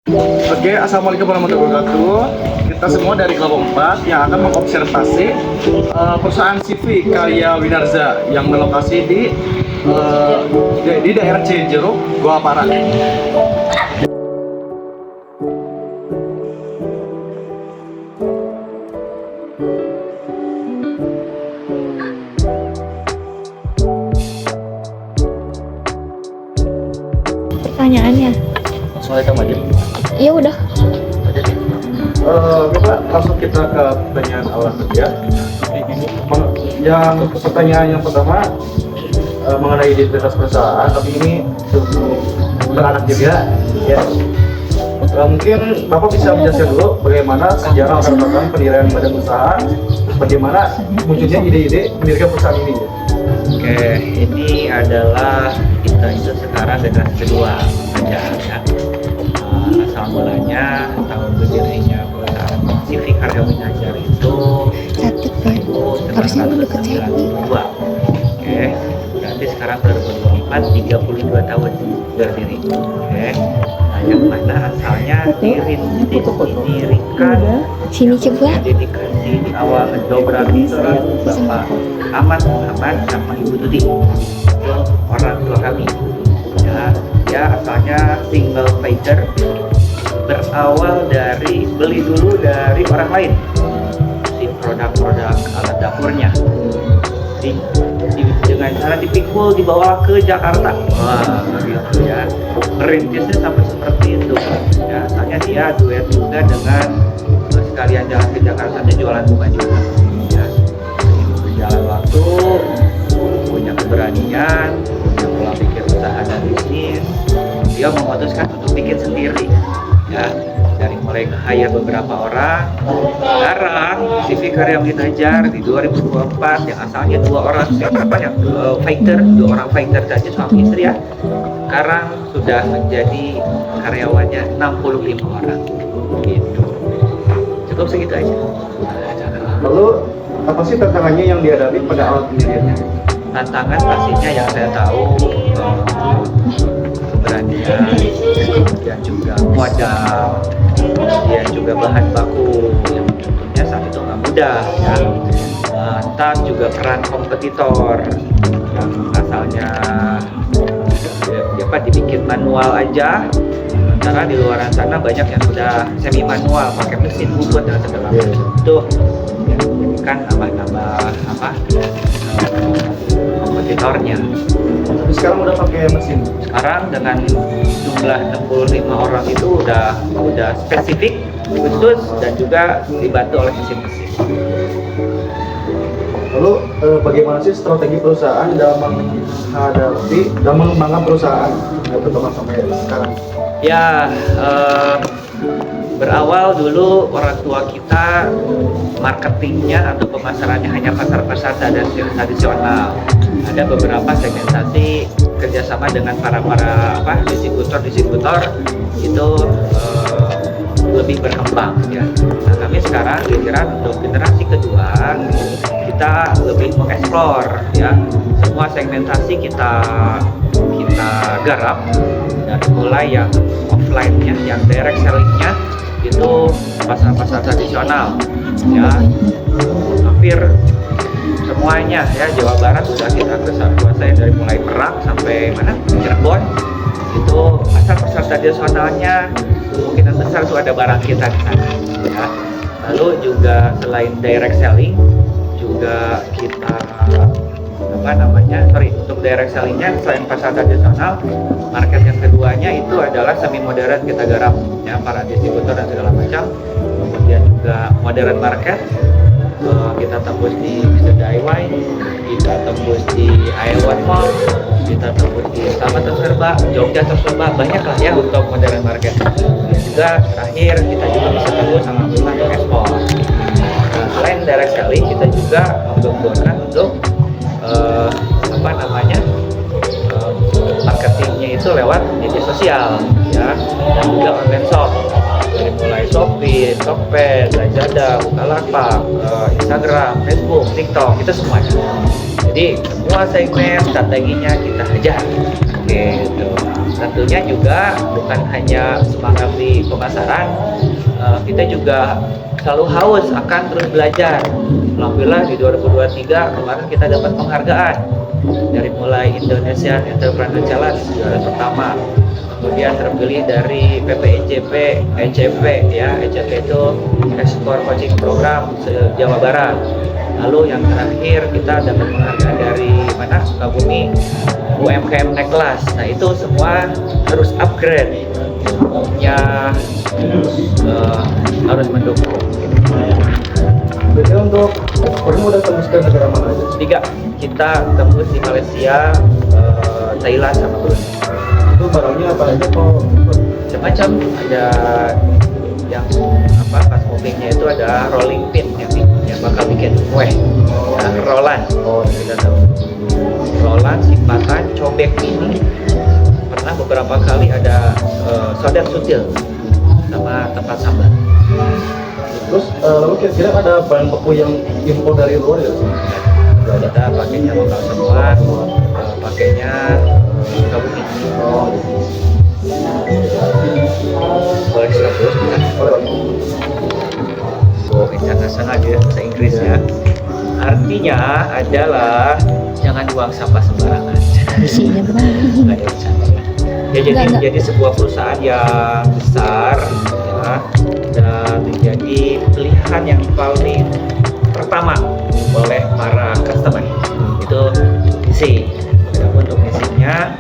Oke, assalamualaikum warahmatullahi wabarakatuh. Kita semua dari kelompok 4 yang akan mengobservasi perusahaan CV Karya Winarza yang berlokasi di daerah Cijeruk, Goa Parat. Pertanyaannya, Assalamualaikum aja. ya udah. Kita langsung ke pertanyaan awal kerja. Yang pertanyaan yang pertama mengenai identitas perusahaan, tapi ini beranak juga. Ya. Mungkin Bapak bisa menjelaskan dulu bagaimana sejarah latar belakang pendirian badan usaha, bagaimana munculnya ide-ide mendirikan perusahaan ini. Oke, ini adalah kita itu sekarang generasi kedua aja ya. Asal mulanya tahun berdirinya perusahaan CV Karya Winarza itu Catet kan, harusnya lu deket saya. 1992. Oke, berarti sekarang 2024 32 tahun berdiri. Oke, nah yang mana asalnya didirikan Sini coba. dedikasi di awal ngedobrak itu Bapak Ahmad Muhammad sama Ibu Tuti, itu orang tua kami ya asalnya single fighter, berawal dari beli dulu dari orang lain si produk-produk alat dapurnya dengan cara dipikul dibawa ke Jakarta. Wah gitu ya, merintisnya sampai seperti itu ya. Asalnya dia duet juga dengan sekalian jalan ke Jakarta dan jualan bukan juga ya. Berjalan waktu, punya keberanian, punya pola pikir usaha dan bisnis, dia memutuskan untuk bikin sendiri ya. Dari mulai nge-hire beberapa orang, sekarang CV Karya Winarza di 2024 yang asalnya dua orang fighter saja suami istri ya, sekarang sudah menjadi karyawannya 65 orang gitu. Cukup segitu aja. Lalu apa sih tantangannya yang dihadapi pada awal pendiriannya? Tantangan pastinya yang saya tahu keberanian dan juga modal, kemudian juga bahan baku yang tentunya saat itu nggak mudah ya. Tas juga peran kompetitor yang asalnya dibikin manual aja, sementara di luar sana banyak yang sudah semi manual pakai mesin bubut dan segala macam itu yang menjadikan nambah kompetitornya. Tapi sekarang udah pakai mesin. Sekarang dengan jumlah 65 orang itu udah spesifik khusus dan juga dibantu oleh mesin-mesin. Lalu bagaimana sih strategi perusahaan dalam mengembangkan perusahaan terutama sampai sekarang? Ya, berawal dulu orang tua kita marketingnya atau pemasarannya hanya pasar-pasar tradisional. Ada beberapa segmentasi kerjasama dengan para distributor itu lebih berkembang ya. Nah, kami sekarang giliran untuk generasi kedua kita lebih mengeksplor ya, semua segmentasi kita garap dari mulai yang offline-nya, yang direct selling-nya itu pasar-pasar tradisional ya, hampir semuanya ya. Jawa Barat sudah kita kuasai dari mulai Merak sampai Cirebon, itu pasar-pasar tradisionalnya kemungkinan besar itu ada barang kita di sana ya. Lalu juga selain direct selling juga kita untuk direct sellingnya selain pasar tradisional, market yang keduanya itu adalah semi modern kita garap ya, para distributor dan segala macam. Kemudian juga modern market kita tembus di Mr. DIY, kita tembus di Iowa Mall, kita tembus di Taman Terserba, Jogja Terserba, banyak lah ya untuk modern market. Dan juga terakhir kita juga bisa tembus sama untuk ekspor. Nah, selain direct selling kita juga mengembangkan untuk marketingnya itu lewat media sosial ya, dan juga online shop dari mulai mulai Shopee, Tokped, Lazada, Bukalapak, Instagram, Facebook, TikTok, itu semuanya. Jadi semua segmen strateginya kita hajar. Gitu. Tentunya juga bukan hanya semangat di pemasaran, kita juga selalu haus akan terus belajar. Alhamdulillah di 2023 kemarin kita dapat penghargaan dari mulai Indonesian Entrepreneur Challenge juara pertama, kemudian terpilih dari PPICP, ECP ya, ECP itu Export Coaching Program Jawa Barat. Lalu yang terakhir kita dapat penghargaan dari mana? Sukabumi UMKM naik kelas. Nah itu semua harus upgrade, punya harus mendukung. Berarti untuk ekspornya udah tembus ke negara mana aja? 3, kita tembus di Malaysia, Thailand sama Brunei. Itu barangnya apa aja kok? Macam-macam, ada yang apa pas movingnya itu ada rolling pin yang bakal bikin kue, ya, rolan. Oh kita tahu rolan sipatan cobek ini pernah beberapa kali ada sodet sutil sama tempat sambal. Terus lalu kira-kira ada bahan baku yang impor dari luar ya? Kita pakainya lokal semua, pakainya Sukabumi. Boleh 100 bukan? Oh, internasional dia bahasa Inggris ya. Artinya adalah jangan buang sampah sembarangan. Isinya berapa? Nggak ada bercanda ya. Ya jadi sebuah perusahaan yang besar ya, dan menjadi pilihan yang paling pertama oleh para customer. Itu misi. Untuk misinya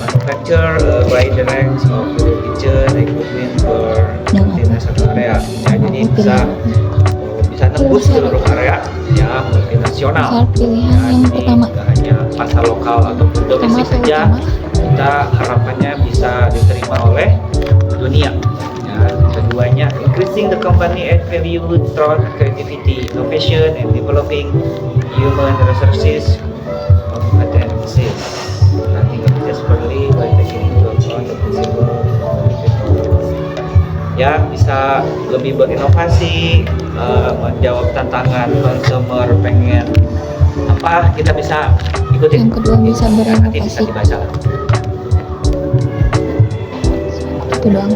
manufacture by the ranks of the kitchen equipment for multinational area. Ya, jadi bisa tembus seluruh area ya, multinasional. Soal pilihan yang pertama. Tidak hanya pasar lokal ataupun domestik saja, kita harapannya bisa diterima oleh dunia. Ya, keduanya increasing the company add value through creativity, innovation, and developing human resources competencies. Nothing desperately by taking into account the possible ya, bisa lebih berinovasi, menjawab tantangan consumer pengen apa, kita bisa ikutin. Yang kedua bisa Nanti bisa berinovasi. dibaca lah. Itu doang.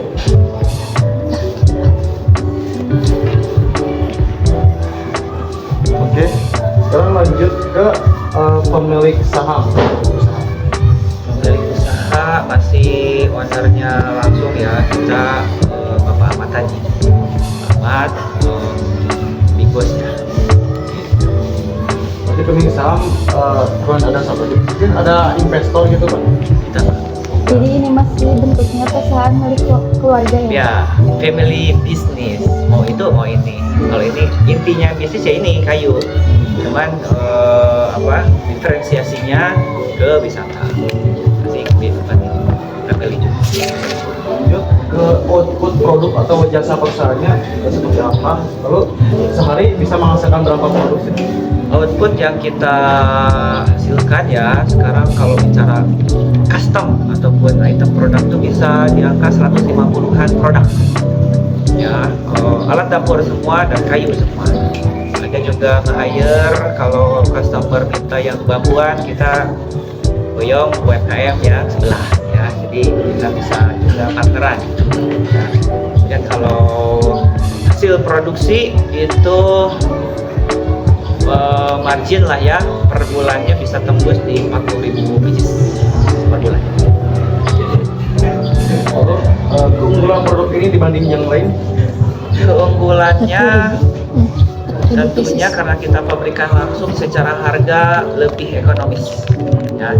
Oke, sekarang lanjut ke pemilik saham. Pemilik usaha masih ownernya langsung ya, kita Bapak Ahmad Haji Ahmad, big boss ya. Jadi pemilik saham bukan ada satu, mungkin ada investor gitu kan? Kita Jadi ini masih bentuknya perusahaan milik keluarga ya? ya family business, mau itu mau ini. Kalau ini intinya bisnis ya ini kayu, cuman diferensiasinya ke wisata. Masih di tempat ini family juga. Lanjut ke output produk atau jasa perusahaannya seperti apa? Lalu sehari bisa menghasilkan berapa produk sih? Output yang kita hasilkan ya sekarang kalau bicara custom ataupun item produk itu bisa di angka 150-an produk ya, alat dapur semua dan kayu semua. Ada juga nge-hire kalau customer minta yang bambuan, kita boyong UMKM yang sebelah ya, jadi kita bisa juga partneran ya. Dan kalau hasil produksi itu margin lah ya, per bulannya bisa tembus di 40.000 biji per bulan. Lalu keunggulan produk ini dibanding yang lain? Keunggulannya tentunya karena kita pabrikan langsung, secara harga lebih ekonomis ya.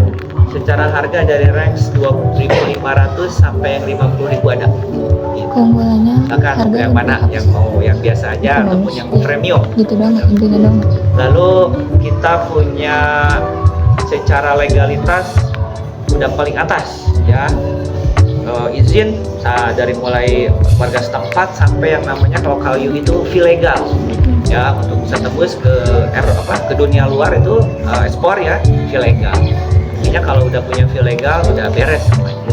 Secara harga dari range 20.500 sampai yang 50.000 ada. Keunggulannya Bahkan harga yang mana, yang mau yang biasa aja ataupun yang premium. Gitu dong, intinya dong. Lalu kita punya secara legalitas udah paling atas ya, izin dari mulai warga setempat sampai yang namanya kalau kayu itu fee legal ya, untuk bisa tembus ke dunia luar itu ekspor ya, fee legal. Intinya kalau udah punya fee legal udah beres semuanya.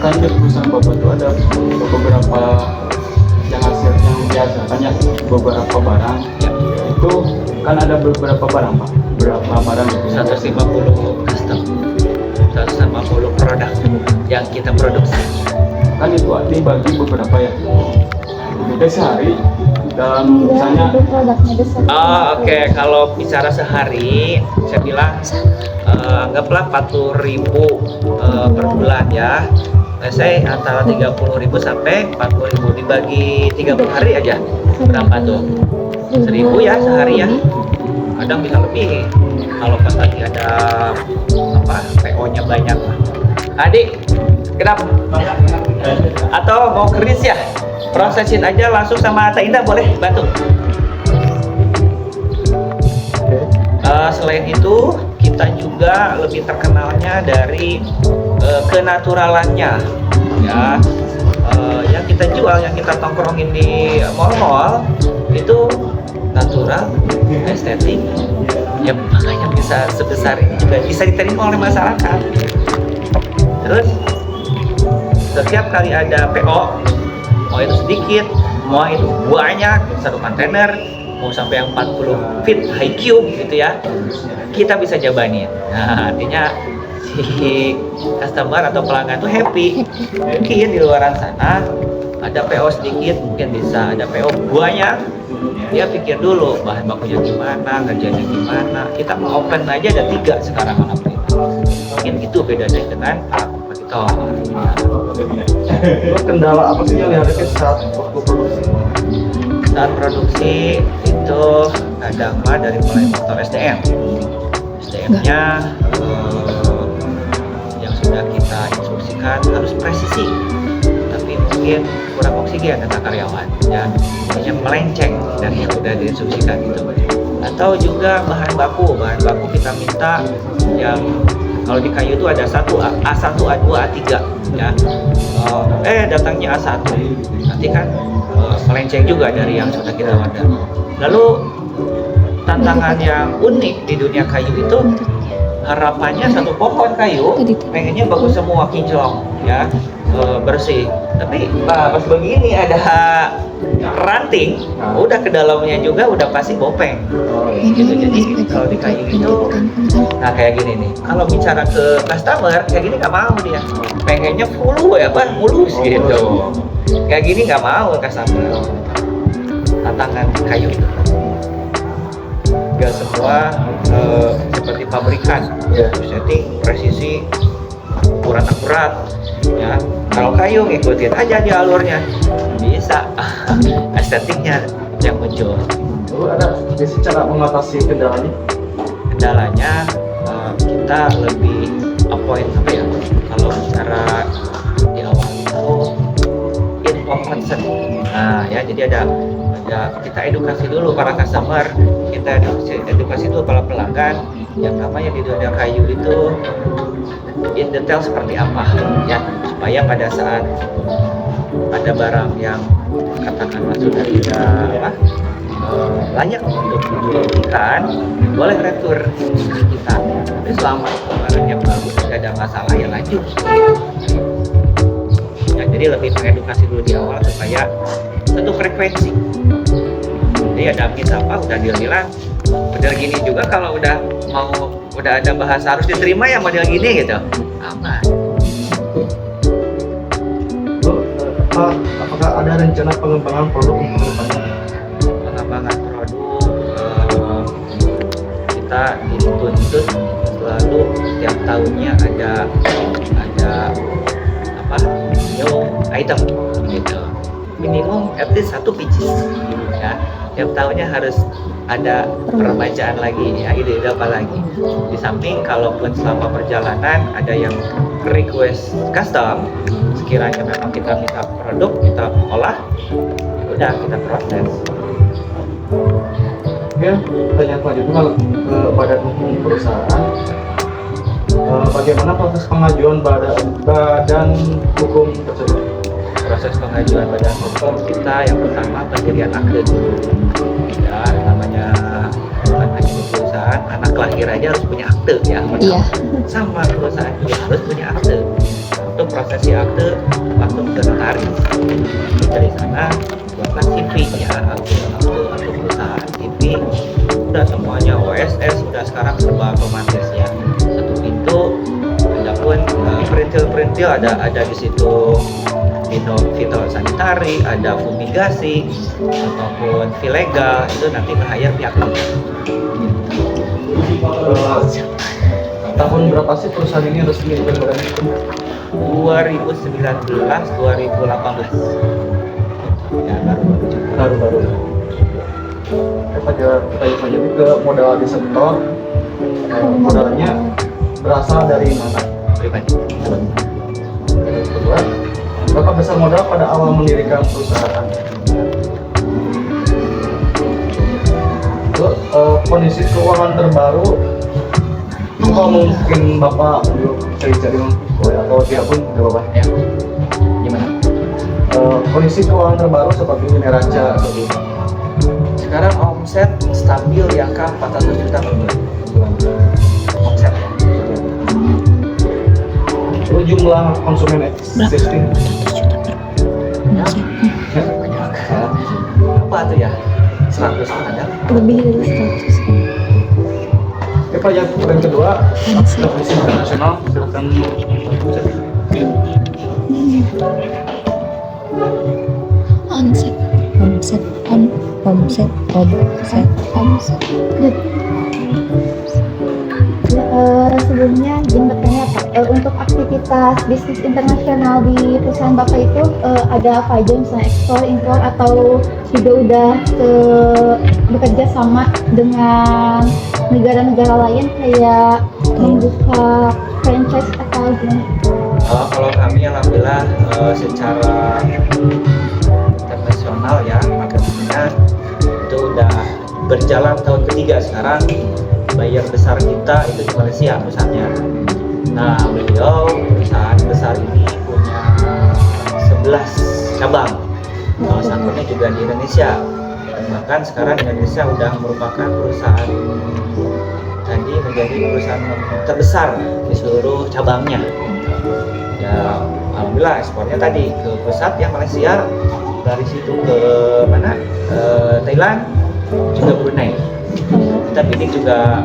Kan di perusahaan Bapak itu ada beberapa biasa kan ya beberapa barang Ya, itu kan ada beberapa barang Pak, berapa barang gitu ya? 150 custom, 150 produk yang kita produksi. Kan itu dibagi beberapa ya. Itu sehari dalam Enggak, misalnya itu produknya besar. Oke, kalau bicara sehari, saya bilang anggaplah 40.000 per bulan ya. Saya antara 30.000 sampai 40.000 dibagi 30 hari aja. Berapa tuh? 1.000 ya sehari ya. Kadang bisa lebih. Kalau pas lagi ada apa PO-nya banyak. Adik, kenapa? Atau mau keris ya? Prosesin aja langsung sama Teh Indah, boleh bantu? Selain itu, kita juga lebih terkenalnya dari kenaturalannya, ya. Yang kita jual, yang kita tongkrongin di mall-mall itu natural, estetik, ya makanya bisa sebesar ini juga bisa diterima oleh masyarakat. Terus setiap kali ada PO, mau itu sedikit, mau itu banyak, satu kontainer, mau sampai yang 40 feet high cube gitu ya, kita bisa jabanin. Nah, artinya si customer atau pelanggan tuh happy. Mungkin di luaran sana ada PO sedikit, mungkin bisa ada PO banyak, dia pikir dulu bahan bakunya gimana, kerjanya gimana. Kita mau open aja ada 3 sekarang alhamdulillah. Mungkin itu bedanya dengan kompetitor. Terus kendala apa sih yang dihadapi saat waktu produksi? Saat produksi itu kadang mah dari mulai faktor SDM. SDM-nya yang sudah kita instruksikan harus presisi, tapi mungkin kurang oksigen kata karyawan, ya hanya melenceng dari yang sudah diinstruksikan gitu. Atau juga bahan baku kita minta yang kalau di kayu itu ada A1, A2, A3 ya. Datangnya A1, nanti kan melenceng juga dari yang sudah kita wadah. Lalu tantangan yang unik di dunia kayu itu harapannya satu pohon kayu pengennya bagus semua, kinclong ya, bersih. Tapi pas begini ada ranting, udah ke dalamnya juga udah pasti bopeng. Gitu. Jadi kalau di kayu itu, nah kayak gini nih. Kalau bicara ke customer kayak gini nggak mau dia, pengennya mulus gitu. Kayak gini nggak mau customer. Tantangan kayu itu nggak semua seperti pabrikan, setting presisi ukuran akurat ya. Kalau kayu ngikutin aja di alurnya bisa. Estetiknya yang muncul. Lalu ada sih cara mengatasi kendalanya? Kendalanya kita lebih avoid apa ya, kalau bicara di awal itu inform consent. Nah ya, jadi ada kita edukasi dulu para customer, kita edukasi dulu para pelanggan yang namanya di dunia kayu itu in detail seperti apa ya, supaya pada saat ada barang yang katakanlah sudah tidak layak untuk diberikan, boleh retur kita. Tapi selama barangnya bagus, tidak ada masalah, ya lanjut. Ya, jadi lebih mengedukasi dulu di awal supaya satu frekuensi. Jadi ada miss apa udah bilang model gini juga, kalau udah ada bahasa harus diterima ya model gini gitu, aman. Apakah ada rencana pengembangan produk untuk kedepannya? Pengembangan produk kita dituntut selalu setiap tahunnya ada apa new item gitu, minimum at least 1 pieces ya. Tiap tahunnya harus ada permajaan lagi ya, ide-ide apa lagi. Di samping kalaupun selama perjalanan ada yang request custom, sekiranya memang kita minta produk, kita olah, ya udah kita proses. Oke, pertanyaan selanjutnya ke badan hukum perusahaan. Bagaimana proses pengajuan badan hukum tersebut? Proses pengajuan badan hukum kita yang pertama pendirian akte dulu ya, namanya bukan hanya di perusahaan, anak lahir aja harus punya akte ya. Iya. Sama perusahaan juga harus punya akte. Untuk prosesi akte langsung ke notaris, dari sana buatlah CV nya kecil ada di situ fitosanitari, ada fumigasi ataupun ilegal, itu nanti nge-hire pihak ketiga. Tahun berapa sih perusahaan ini resmi berbadan hukum? 2019 2018 ya, Baru-baru. Kita saja ke modal di sektor. Modalnya berasal dari mana? pribadi. Kedua, berapa besar modal pada awal mendirikan perusahaan? Kondisi keuangan terbaru, kalau mungkin Bapak dulu cari-cari atau dia pun nggak apa-apa ya. Gimana? Kondisi keuangan terbaru seperti neraca atau gimana? Sekarang omset stabil di angka 400 juta per bulan. Omset. Lalu jumlah konsumen existing Apa tuh ya? 100 ada. Lebih dari 100. Oke Pak, yang kedua, kompetisi internasional, silakan. Omset. Sebelumnya izin bertanya Pak, untuk aktivitas bisnis internasional di perusahaan Bapak itu ada apa aja, misalnya ekspor, impor, atau juga udah bekerja sama dengan negara-negara lain kayak membuka franchise atau gimana? Kalau kami alhamdulillah secara internasional ya, marketingnya itu udah berjalan tahun ketiga sekarang. Buyer besar kita itu di Malaysia pusatnya. Nah, beliau perusahaan besar ini punya 11 cabang. Salah satunya juga di Indonesia. Bahkan sekarang Indonesia udah merupakan perusahaan tadi menjadi perusahaan terbesar di seluruh cabangnya. Ya, alhamdulillah ekspornya tadi ke pusat yang Malaysia, dari situ ke mana? Thailand, juga Brunei. Kita bidik juga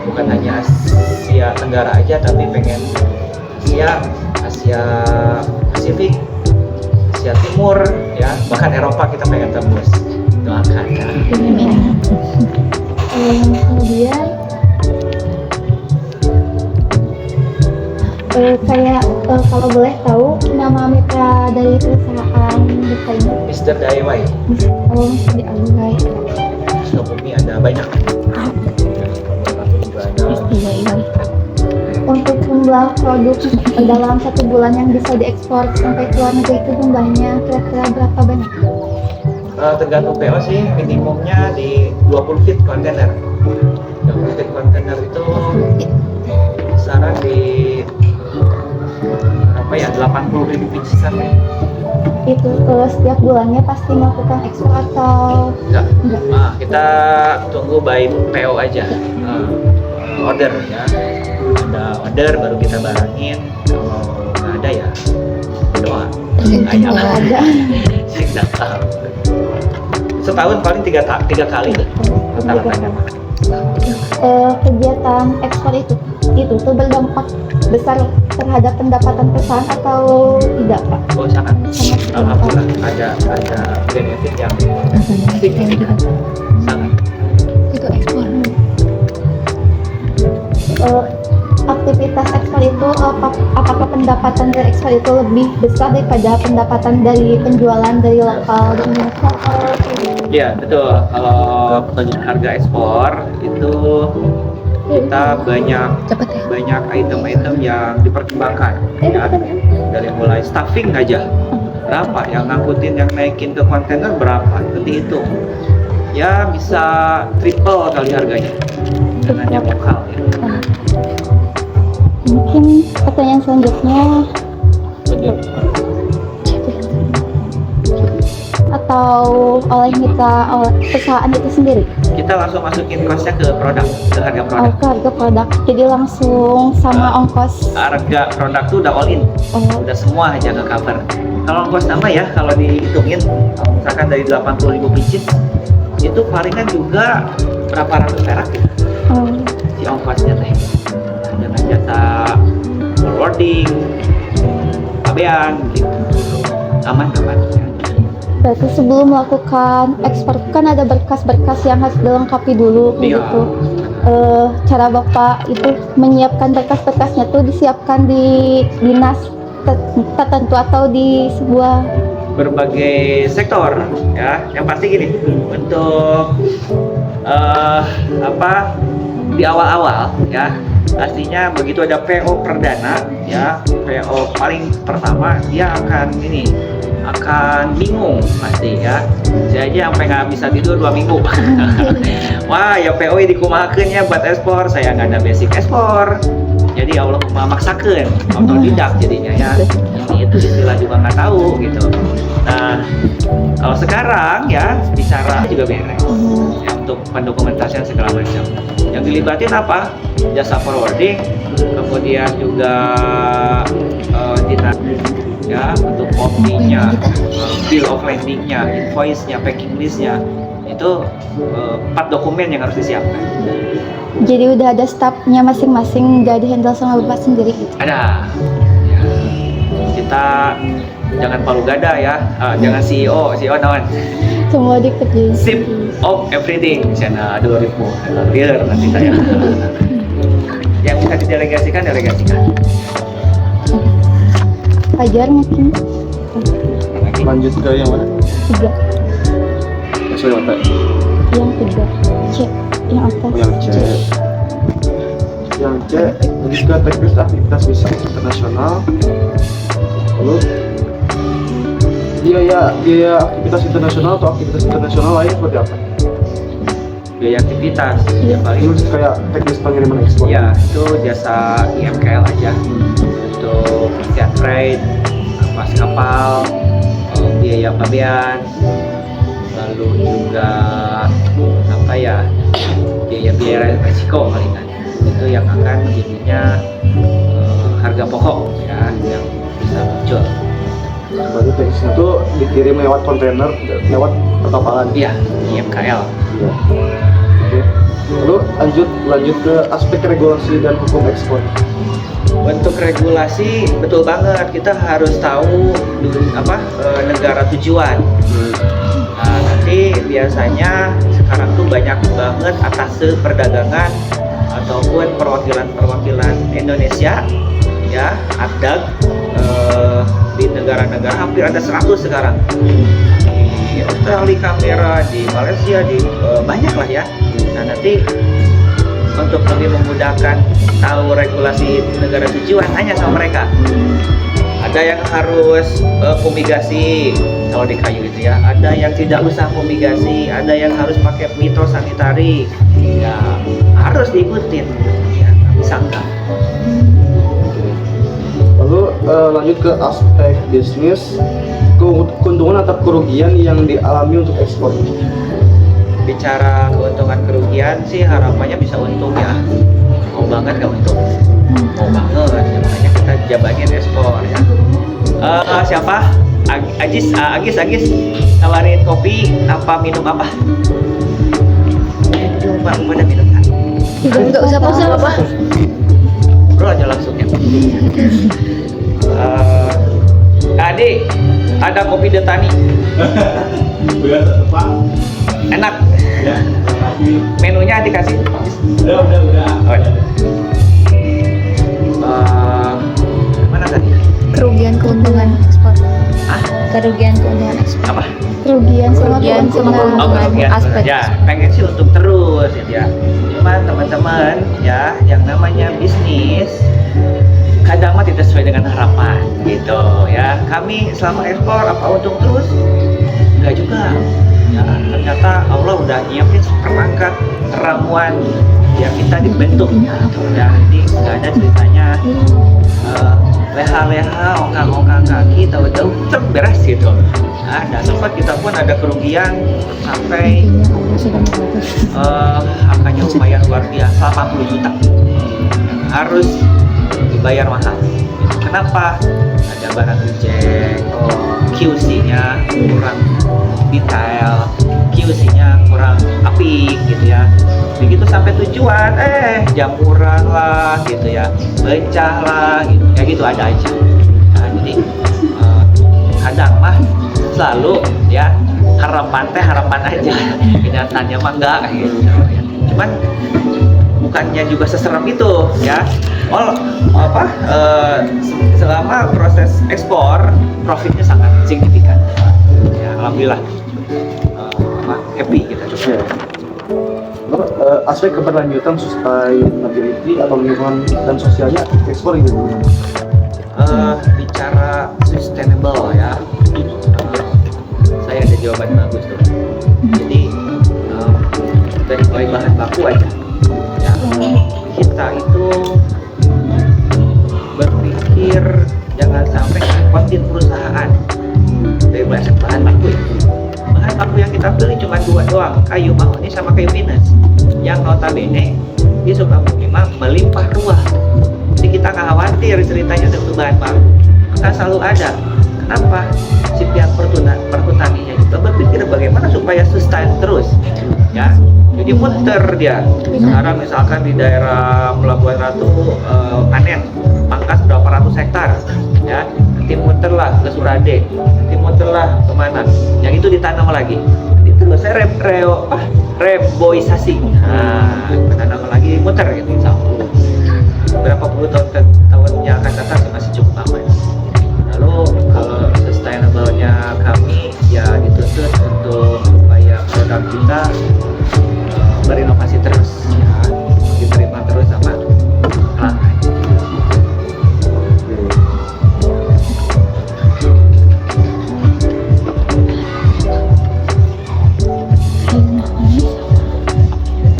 bukan hanya Asia Tenggara aja, tapi pengen Asia Pasifik, Asia Timur, ya bahkan Eropa kita pengen tembus. Doakan ya. Kemudian kalau boleh tahu nama mitra dari perusahaan Bapak ini? Mr. DIY. Oh, Mr. DIY. Sukabumi ada banyak. Untuk jumlah produk dalam 1 bulan yang bisa diekspor sampai ke luar negeri itu jumlahnya kira-kira berapa banyak? Tergantung PO sih, minimumnya di 20 feet kontainer. 20 feet kontainer itu kisaran di apa ya, 80.000 pieces-an ya. Itu setiap bulannya pasti melakukan ekspor atau Enggak. enggak? Nah, kita tunggu by PO aja. Order ya. Ada order baru kita barangin. Kalau nggak ada ya doa. Kalau ada. Sih nggak tahu. Setahun paling tiga kali deh. Rata-ratanya. Kegiatan ekspor itu tuh berdampak besar terhadap pendapatan perusahaan atau tidak Pak? Oh sangat. Alhamdulillah ada benefit yang signifikan. Sangat. Itu ekspor. Aktivitas ekspor itu apakah pendapatan dari ekspor itu lebih besar daripada pendapatan dari penjualan dari lokal di Indonesia? Iya betul. Kalau harga ekspor itu kita banyak item-item yang dipertimbangkan ya, dari mulai stuffing aja berapa, yang ngangkutin yang naikin ke kontainer berapa, nanti hitung ya bisa triple kali harganya dengan yang lokal ya. Mungkin pertanyaan selanjutnya atau oleh perusahaan itu sendiri? Kita langsung masukin costnya ke produk, ke harga produk. Ke harga produk, jadi langsung sama ongkos. Harga produk tuh udah all in, udah semua aja ke cover. Kalau ongkos nama ya, kalau dihitungin misalkan dari 80.000 pieces itu palingan juga berapa ratus perak ya, si ongkosnya teh. Dengan jasa forwarding, pabean gitu. Aman ya. Berarti sebelum melakukan ekspor kan ada berkas-berkas yang harus dilengkapi dulu Iya. gitu. Cara Bapak itu menyiapkan berkas-berkasnya tuh disiapkan di dinas tertentu atau di sebuah Berbagai sektor ya. Yang pasti gini, untuk di awal-awal ya, pastinya begitu ada PO perdana ya, PO paling pertama dia akan bingung pasti ya. Saya aja sampai nggak bisa tidur 2 minggu. Wah ya PO ini dikumahakeun ya buat ekspor, saya nggak ada basic ekspor, jadi Allah memaksakan autodidak jadinya ya. Itu istilah juga nggak tahu gitu. Nah kalau sekarang ya bicara juga beres ya, untuk pendokumentasian segala macam. Yang dilibatin apa? Jasa forwarding, kemudian juga dinas ya, untuk kopinya, bill of landingnya, invoice-nya, packing list-nya, itu 4 dokumen yang harus disiapkan. jadi udah ada staffnya masing-masing, nggak di-handle sama Bapak sendiri gitu. Ada ya. Kita jangan palu gada ya, jangan CEO naon, Semua dikerjain. sip of everything sana 2000 biar nanti saya yang bisa didelegasikan Fajar mungkin Lanjut ke yang mana? 3, Sesuai mata. yang 3 C, yang atas Oh, yang C. Yang C lanjut ke teknis aktivitas bisnis internasional. Lalu biaya aktivitas internasional atau aktivitas internasional lain seperti apa? biaya aktivitas Iya. ya paling Ini kayak teknis pengiriman ekspor. ya itu jasa IMKL aja untuk tiket freight, pas kapal, biaya pabean, lalu juga biaya resiko palingan itu yang akan menjadinya harga pokok ya yang bisa muncul. Berarti teknisnya itu dikirim lewat kontainer, lewat perkapalan. Iya, IMKL. Ya. Oke. Lalu lanjut ke aspek regulasi dan hukum ekspor. Untuk regulasi betul banget, kita harus tahu negara tujuan. Nah, nanti biasanya sekarang tuh banyak banget atase perdagangan ataupun perwakilan Indonesia ya, ADAG di negara-negara hampir ada 100 sekarang. Di Australia kamera, di Malaysia, di banyak lah ya. Nah nanti untuk lebih memudahkan tahu regulasi negara tujuan, tanya sama mereka. Ada yang harus fumigasi kalau di kayu itu ya, ada yang tidak usah fumigasi, ada yang harus pakai fitosanitari, ya harus diikutin, ya nggak bisa enggak. Lalu lanjut ke aspek bisnis, keuntungan atau kerugian yang dialami untuk ekspor. Bicara keuntungan kerugian sih harapannya bisa untung ya. Mau banget gak untung? Mau banget, ya, makanya kita jabanin ekspor ya. Siapa? Agis tawarin kopi apa minum apa? Coba pada minum kan? Tidak usah pause apa? Bro aja langsung ya. Adik, ada kopi Detani. Enak. Ya, makasih. Menunya dikasih. Udah. Oh, ya. Mana tadi? Kerugian keuntungan ekspor. Ah, Kerugian keuntungan ekspor. apa? Kerugian sama Kerugian keuntungan. sama Kerugian. aspek. Ya, pengen sih untuk terus ya. Cuma teman-teman ya, yang namanya bisnis kadang mah tidak sesuai dengan harapan gitu ya. Kami selama ekspor apa untung terus? Enggak juga. Ya, ternyata Allah udah nyiapin perangkat ramuan ya, kita dibentuk gitu ya. Jadi nggak ada ceritanya leha-leha, ongkang-ongkang kaki, tahu-tahu beres gitu. Nah, dan sempat kita pun ada kerugian sampai angkanya lumayan luar biasa, 80 juta harus dibayar mahal. Kenapa? Ada barang reject, QC-nya kurang detail, QC-nya kurang apik gitu ya. Begitu sampai tujuan, jamuran lah gitu ya, pecah lah gitu, ya gitu ada aja. Nah, jadi kadang mah selalu ya harapan aja, kenyataannya mah enggak gitu. Cuman bukannya juga seserem itu ya. Selama proses ekspor profitnya sangat signifikan. Ya, alhamdulillah happy kita coba. Bapak, aspek keberlanjutan sustainability atau lingkungan dan sosialnya ekspor gitu. Bicara sustainable ya, saya ada jawaban bagus tuh. Jadi dari mulai bahan baku aja ya, kita itu berpikir jangan sampai ngikutin perusahaan dari berdasarkan bahan baku ya. Bahan baku yang kita beli cuma dua doang, kayu mahoni sama kayu pinus, yang notabene di Sukabumi mah melimpah ruah. Jadi kita nggak khawatir ceritanya untuk bahan baku, akan selalu ada. Kenapa? Si pihak perhutaninya juga berpikir bagaimana supaya sustain terus ya. Jadi muter dia. Sekarang misalkan di daerah Pelabuhan Ratu panen pangkas berapa ratus hektar ya, nanti muterlah ke Surade, nanti muterlah kemana, yang itu ditanam lagi. Itu terus saya reboisasi. Nah, tanam lagi muter gitu insya Allah. Berapa puluh tahun yang akan datang masih cukup aman. Lalu kalau sustainable-nya kami ya dituntut untuk supaya produk kita berinovasi terus ya, diterima terus sama pelanggan.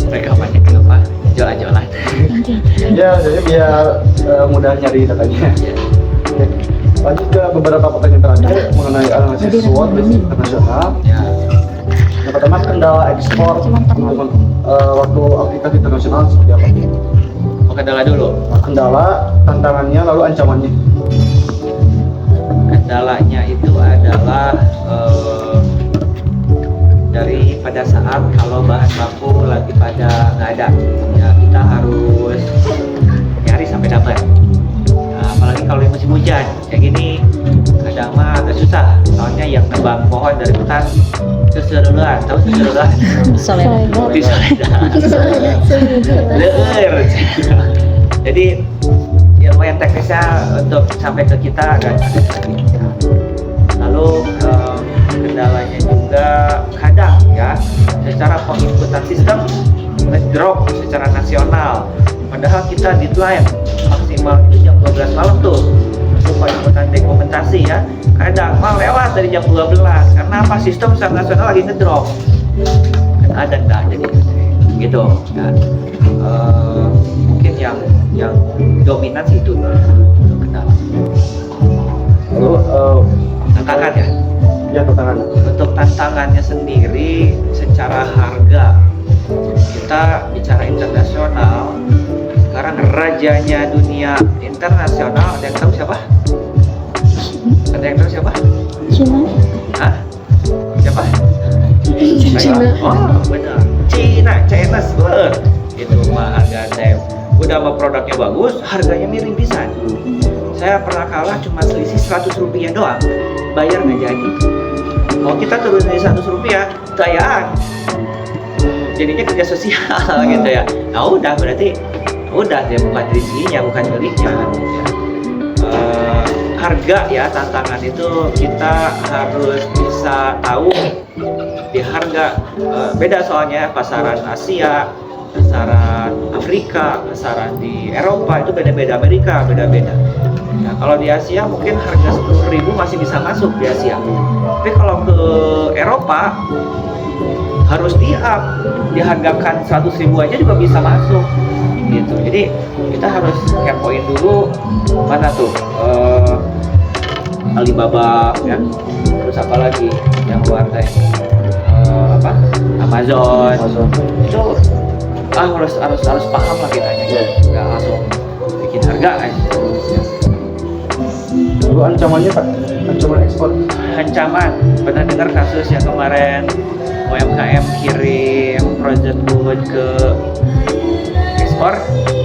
Rekamannya kenapa? Jualan-jualan. Ya, jadi biar mudah nyari datanya. Oke. Lanjut ke beberapa pertanyaan terakhir mengenai analisis SWOT bisnis internasional. Ya. Yang pertama, kendala ekspor waktu aktivitas internasional seperti apa? Kendala dulu. Kendala, tantangannya, lalu ancamannya. Kendalanya itu adalah dari pada saat kalau bahan baku lagi pada nggak ada ya, kita harus nyari sampai dapat. Nah, apalagi kalau musim hujan kayak gini kadang mah agak susah, soalnya yang nebang pohon dari hutan keseluruhan, tahu keseluruhan? Leer. Jadi ya lumayan teknisnya untuk sampai ke kita agak sulit. Lalu kendalanya juga kadang ya secara penginputan sistem ngedrop secara nasional, padahal kita deadline maksimal itu jam 12 malam tuh untuk penginputan dokumentasi ya, kadang mal lewat dari jam 12 karena apa, sistem secara nasional lagi ngedrop kan ada nggak jadi gitu ya. Mungkin yang dominan sih itu kendala. Lalu Tantangan ya. ya tantangan. Untuk tantangannya sendiri secara harga, kita bicara internasional, sekarang rajanya dunia internasional, ada yang tahu siapa? Ada yang tahu siapa? Cina. Hah? Siapa? Cina. Oh benar, China banget. Itu mah harga saya udah sama produknya bagus, harganya miring pisan. Saya pernah kalah cuma selisih 100 rupiah doang, bayar nggak jadi. Kalau kita turun dari 100 rupiah, gayaan. Jadinya kerja sosial gitu ya. Nah udah berarti udah dia bukan rezekinya, bukan miliknya. Ya. Harga ya, tantangan itu kita harus bisa tahu di harga beda, soalnya pasaran Asia, pasaran Afrika, pasaran di Eropa itu beda-beda, Amerika beda-beda. Nah, kalau di Asia mungkin harga 10.000 masih bisa masuk di Asia. Tapi kalau ke Eropa harus dihargakan 100.000 aja juga bisa masuk. Gitu. Jadi kita harus kepoin dulu mana tuh Alibaba ya. Terus apa lagi yang luar teh? Amazon. Itu harus paham lah kitanya. Nggak langsung bikin harga aja. Lalu ancamannya Pak, ancaman ekspor. Ancaman, pernah dengar kasus yang kemarin UMKM kirim frozen food ke ekspor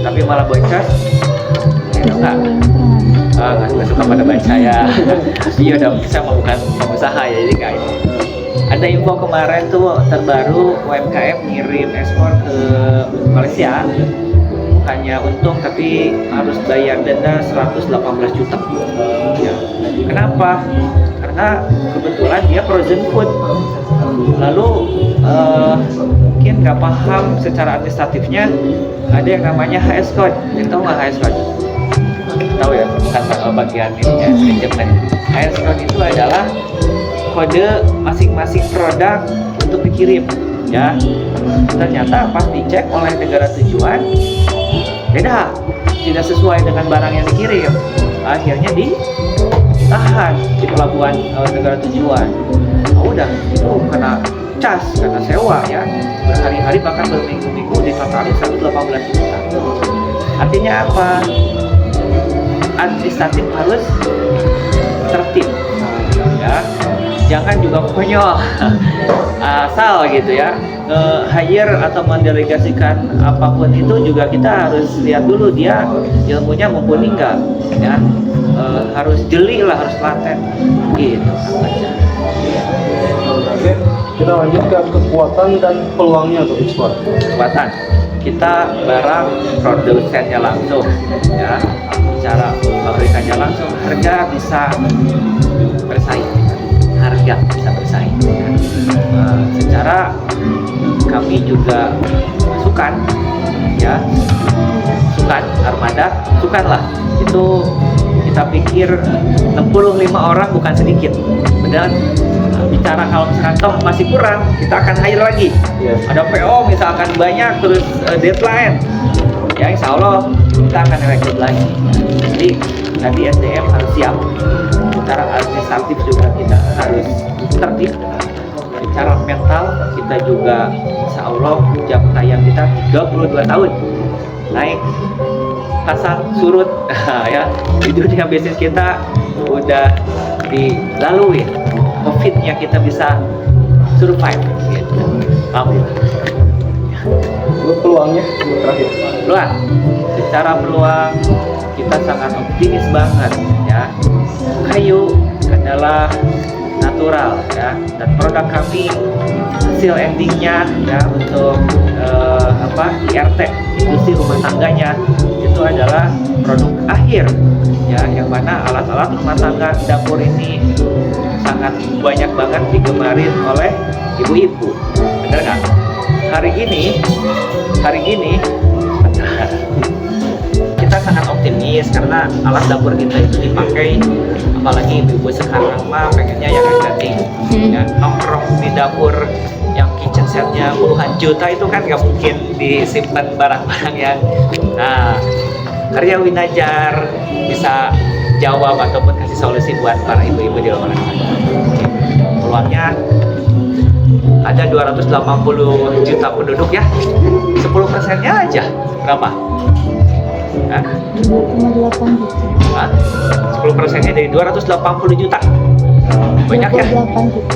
tapi malah boncos? Enggak. nggak suka pada baca ya. Iya, udah saya mau bukan pengusaha ya, jadi nggak ini. Ada info kemarin tuh terbaru UMKM ngirim ekspor ke Malaysia, bukannya untung tapi harus bayar denda 118 juta. Ya. Kenapa? Karena kebetulan dia frozen food. Lalu mungkin nggak paham secara administratifnya ada yang namanya HS code. Yang tahu nggak HS code? Tahu ya, bukan bagian ini ya, manajemen. HS code itu adalah kode masing-masing produk untuk dikirim. Ya, ternyata pas dicek oleh negara tujuan beda, tidak sesuai dengan barang yang dikirim. Akhirnya ditahan di pelabuhan negara tujuan. Udah itu kena cas, kena sewa ya, berhari-hari bahkan berminggu-minggu ditotali 118 juta. Artinya apa? Administratif harus tertib ya, jangan juga konyol asal gitu ya, hire atau mendelegasikan apapun itu juga kita harus lihat dulu dia ilmunya mumpuni nggak ya, harus jeli lah, harus laten gitu. Oke, kita lanjut ke kekuatan dan peluangnya untuk ekspor. Kekuatan kita barang produsennya langsung ya, cara pabrikannya langsung, harga bisa bersaing, secara kami juga sukan ya, sukan armada, sukan lah itu kita pikir 65 orang bukan sedikit, padahal bicara kalau misalkan toh masih kurang, kita akan hire lagi. Ada PO misalkan banyak terus deadline ya, insya Allah kita akan rekrut lagi. Jadi tadi SDM harus siap, secara administratif juga kita harus tertib, secara mental kita juga insya Allah jam tayang kita 32 tahun naik pasang surut ya, di dunia bisnis kita udah dilalui, COVID-nya kita bisa survive gitu. Alhamdulillah. Peluangnya terakhir. Peluang, secara peluang kita sangat optimis banget ya. Kayu adalah natural ya, dan produk kami hasil endingnya ya untuk IRT, industri rumah tangganya, itu adalah produk akhir ya, yang mana alat-alat rumah tangga dapur ini sangat banyak banget digemarin oleh ibu-ibu, bener nggak? Hari ini kita sangat optimis karena alat dapur kita itu dipakai, apalagi ibu-ibu sekarang mah pengennya yang estetik ya, nongkrong di dapur yang kitchen setnya puluhan juta itu kan nggak mungkin disimpan barang-barang yang karya Winajar bisa jawab ataupun kasih solusi buat para ibu-ibu di luar sana. Peluangnya ada 280 juta penduduk ya, 10%-nya aja berapa? 2,8 juta. 10%-nya dari 280 juta. Banyak ya?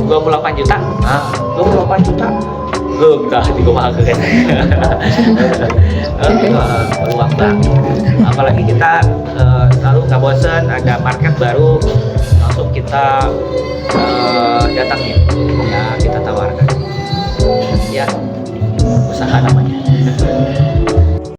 28 juta. 28 juta. Udah dikumahakeun. Peluang banget. Apalagi kita selalu nggak bosan, ada market baru langsung kita datangin ya, kita tawarkan ya, usaha namanya.